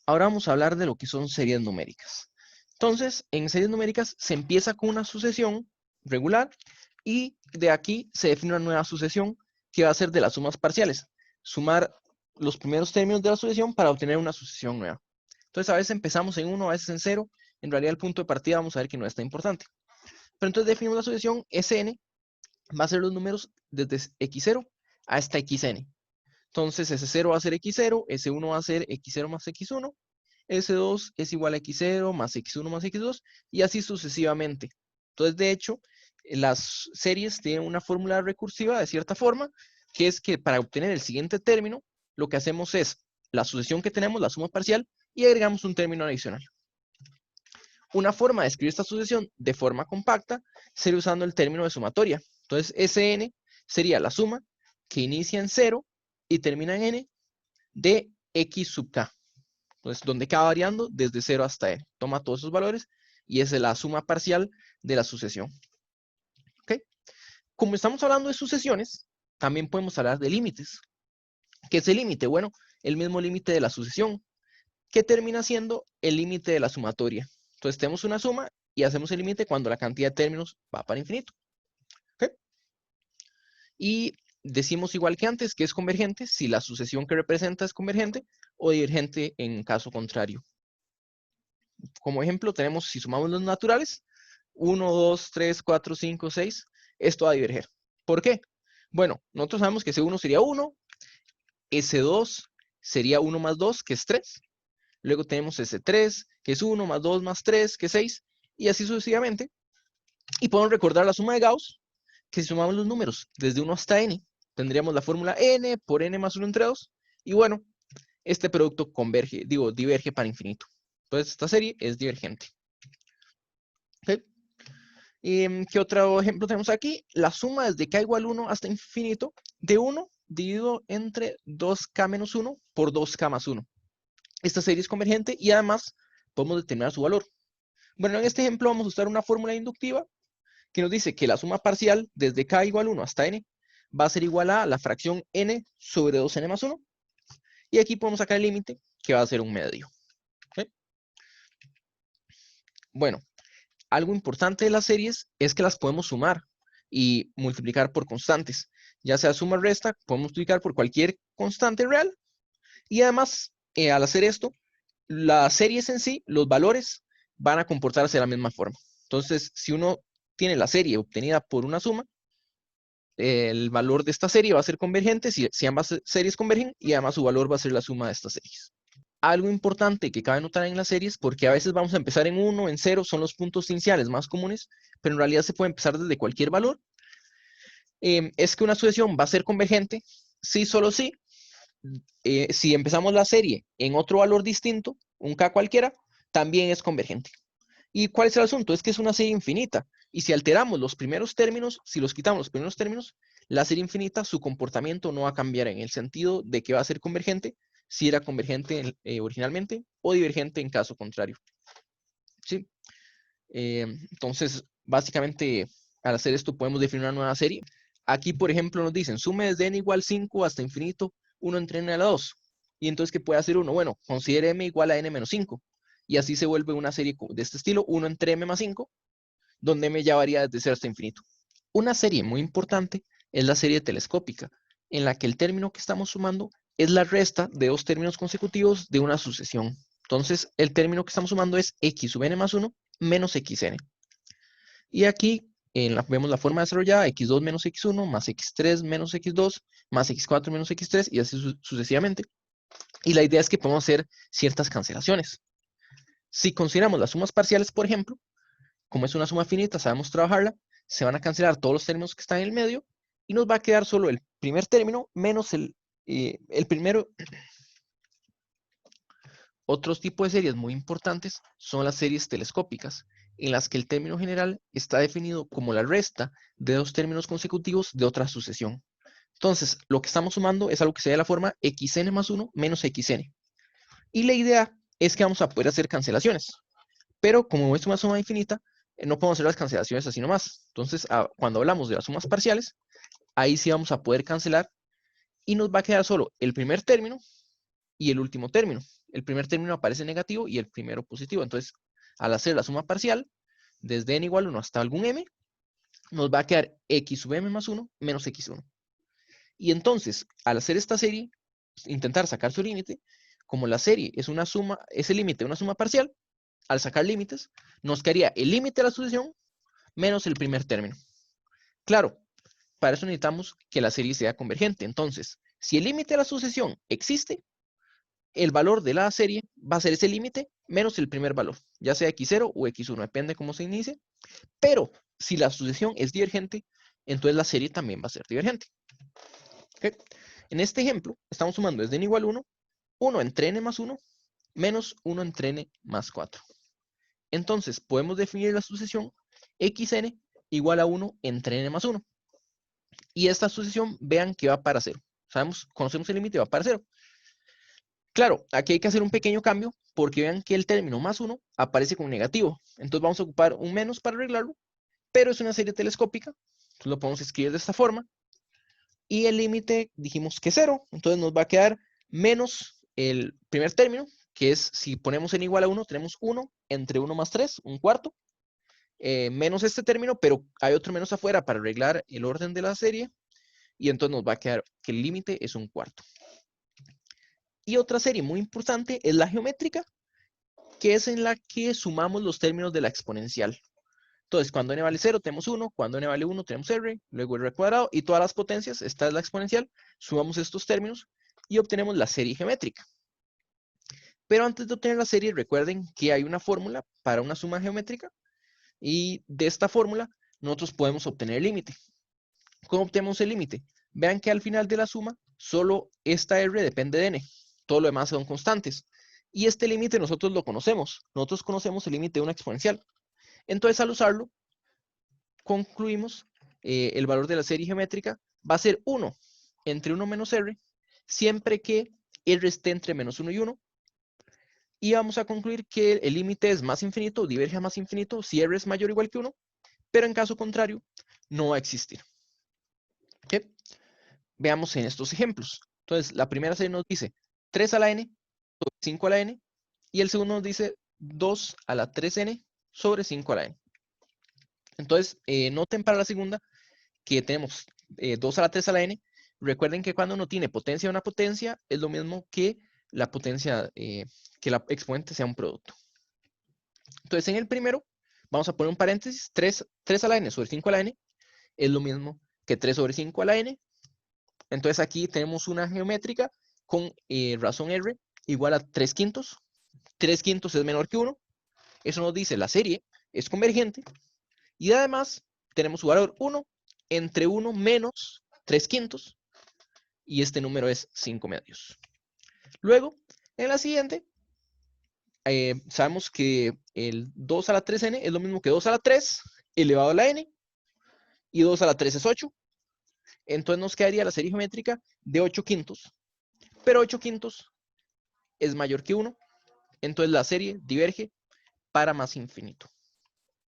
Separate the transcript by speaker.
Speaker 1: Ahora vamos a hablar de lo que son series numéricas. Entonces, en series numéricas se empieza con una sucesión regular y de aquí se define una nueva sucesión que va a ser de las sumas parciales. Sumar los primeros términos de la sucesión para obtener una sucesión nueva. Entonces, a veces empezamos en 1, a veces en 0. En realidad, el punto de partida vamos a ver que no es tan importante. Pero entonces definimos la sucesión Sn, va a ser los números desde x0 hasta xn. Entonces, S0 va a ser x0, S1 va a ser x0 más x1, S2 es igual a x0 más x1 más x2, y así sucesivamente. Entonces, de hecho, las series tienen una fórmula recursiva de cierta forma, que es que para obtener el siguiente término, lo que hacemos es la sucesión que tenemos, la suma parcial, y agregamos un término adicional. Una forma de escribir esta sucesión de forma compacta sería usando el término de sumatoria. Entonces, Sn sería la suma que inicia en 0 y termina en n de x sub k. Entonces, donde k va variando desde 0 hasta n. Toma todos esos valores y esa es la suma parcial de la sucesión. ¿Okay? Como estamos hablando de sucesiones, también podemos hablar de límites. ¿Qué es el límite? Bueno, el mismo límite de la sucesión, que termina siendo el límite de la sumatoria. Entonces, tenemos una suma y hacemos el límite cuando la cantidad de términos va para infinito. ¿Okay? Y decimos igual que antes que es convergente si la sucesión que representa es convergente o divergente en caso contrario. Como ejemplo, tenemos, si sumamos los naturales, 1, 2, 3, 4, 5, 6, esto va a diverger. ¿Por qué? Bueno, nosotros sabemos que S1 sería 1, S2 sería 1 más 2, que es 3. Luego tenemos S3, que es 1 más 2 más 3, que es 6, y así sucesivamente. Y podemos recordar la suma de Gauss, que si sumamos los números desde 1 hasta n, tendríamos la fórmula n por n más 1 entre 2, y bueno, este producto converge, diverge para infinito. Entonces, esta serie es divergente. ¿Okay? ¿Qué otro ejemplo tenemos aquí? La suma desde k igual 1 hasta infinito de 1 dividido entre 2k menos 1 por 2k más 1. Esta serie es convergente y además podemos determinar su valor. Bueno, en este ejemplo vamos a usar una fórmula inductiva que nos dice que la suma parcial desde k igual 1 hasta n va a ser igual a la fracción n sobre 2n más 1. Y aquí podemos sacar el límite, que va a ser un medio. ¿Okay? Bueno, algo importante de las series es que las podemos sumar y multiplicar por constantes. Ya sea suma o resta, podemos multiplicar por cualquier constante real. Y además, al hacer esto, las series en sí, los valores, van a comportarse de la misma forma. Entonces, si uno tiene la serie obtenida por una suma, el valor de esta serie va a ser convergente si ambas series convergen y además su valor va a ser la suma de estas series. Algo importante que cabe notar en las series, porque a veces vamos a empezar en 1, en 0, son los puntos iniciales más comunes, pero en realidad se puede empezar desde cualquier valor, es que una sucesión va a ser convergente si solo si empezamos la serie en otro valor distinto, un k cualquiera, también es convergente. ¿Y cuál es el asunto? Es que es una serie infinita. Y si alteramos los primeros términos, si los quitamos los primeros términos, la serie infinita, su comportamiento no va a cambiar en el sentido de que va a ser convergente si era convergente originalmente o divergente en caso contrario. ¿Sí? Entonces, básicamente, al hacer esto podemos definir una nueva serie. Aquí, por ejemplo, nos dicen, sume desde n igual 5 hasta infinito 1 entre n a la 2. Y entonces, ¿qué puede hacer uno? Bueno, considere m igual a n menos 5. Y así se vuelve una serie de este estilo, 1 entre m más 5, donde m ya varía desde 0 hasta infinito. Una serie muy importante es la serie telescópica, en la que el término que estamos sumando es la resta de dos términos consecutivos de una sucesión. Entonces, el término que estamos sumando es x sub n más 1 menos xn. Y aquí vemos la forma desarrollada, x2 menos x1 más x3 menos x2 más x4 menos x3 y así sucesivamente. Y la idea es que podemos hacer ciertas cancelaciones. Si consideramos las sumas parciales, por ejemplo, como es una suma finita, sabemos trabajarla, se van a cancelar todos los términos que están en el medio y nos va a quedar solo el primer término menos el primero. Otros tipos de series muy importantes son las series telescópicas, en las que el término general está definido como la resta de dos términos consecutivos de otra sucesión. Entonces, lo que estamos sumando es algo que se da de la forma xn más 1 menos xn. Y la idea es que vamos a poder hacer cancelaciones. Pero como es una suma infinita, no podemos hacer las cancelaciones así nomás. Entonces, cuando hablamos de las sumas parciales, ahí sí vamos a poder cancelar y nos va a quedar solo el primer término y el último término. el primer término aparece negativo y el primero positivo. Entonces, al hacer la suma parcial, desde n igual 1 hasta algún m, nos va a quedar x sub m más 1 menos x1. Y entonces, al hacer esta serie, intentar sacar su límite, como la serie es una suma, es el límite de una suma parcial, al sacar límites, nos quedaría el límite de la sucesión menos el primer término. Claro, para eso necesitamos que la serie sea convergente. Entonces, si el límite de la sucesión existe, el valor de la serie va a ser ese límite menos el primer valor, ya sea x0 o x1, depende de cómo se inicie. Pero si la sucesión es divergente, entonces la serie también va a ser divergente. ¿Okay? En este ejemplo, estamos sumando desde n igual 1, 1 entre n más 1, menos 1 entre n más 4. Entonces, podemos definir la sucesión xn igual a 1 entre n más 1. Y esta sucesión, vean que va para 0. Conocemos el límite, va para 0. Claro, aquí hay que hacer un pequeño cambio, porque vean que el término más 1 aparece como negativo. Entonces vamos a ocupar un menos para arreglarlo, pero es una serie telescópica, entonces lo podemos escribir de esta forma. Y el límite dijimos que 0, entonces nos va a quedar menos el primer término, que es, si ponemos n igual a 1, tenemos 1 entre 1 más 3, un cuarto, menos este término, pero hay otro menos afuera para arreglar el orden de la serie, y entonces nos va a quedar que el límite es un cuarto. Y otra serie muy importante es la geométrica, que es en la que sumamos los términos de la exponencial. Entonces, cuando n vale 0 tenemos 1, cuando n vale 1 tenemos r, luego r cuadrado y todas las potencias, esta es la exponencial, sumamos estos términos y obtenemos la serie geométrica. Pero antes de obtener la serie, recuerden que hay una fórmula para una suma geométrica y de esta fórmula nosotros podemos obtener el límite. ¿Cómo obtenemos el límite? Vean que al final de la suma, solo esta r depende de n, todo lo demás son constantes. Y este límite nosotros lo conocemos, nosotros conocemos el límite de una exponencial. Entonces, al usarlo, concluimos el valor de la serie geométrica va a ser 1 entre 1 menos r, siempre que r esté entre menos 1 y 1. Y vamos a concluir que el límite es más infinito, diverge a más infinito, si r es mayor o igual que 1, pero en caso contrario, no va a existir. ¿Okay? Veamos en estos ejemplos. Entonces, la primera serie nos dice 3 a la n sobre 5 a la n, y el segundo nos dice 2 a la 3n sobre 5 a la n. Entonces, noten para la segunda que tenemos 2 a la 3 a la n. Recuerden que cuando uno tiene potencia de una potencia, es lo mismo que la potencia, que la exponente sea un producto. Entonces, en el primero, vamos a poner un paréntesis, 3 a la n sobre 5 a la n, es lo mismo que 3 sobre 5 a la n. Entonces, aquí tenemos una geométrica con razón r igual a 3 quintos. 3 quintos es menor que 1. Eso nos dice la serie es convergente. Y además, tenemos su valor 1 entre 1 menos 3 quintos, y este número es 5 medios. Luego, en la siguiente, sabemos que el 2 a la 3n es lo mismo que 2 a la 3 elevado a la n, y 2 a la 3 es 8. Entonces nos quedaría la serie geométrica de 8 quintos, pero 8 quintos es mayor que 1, entonces la serie diverge para más infinito.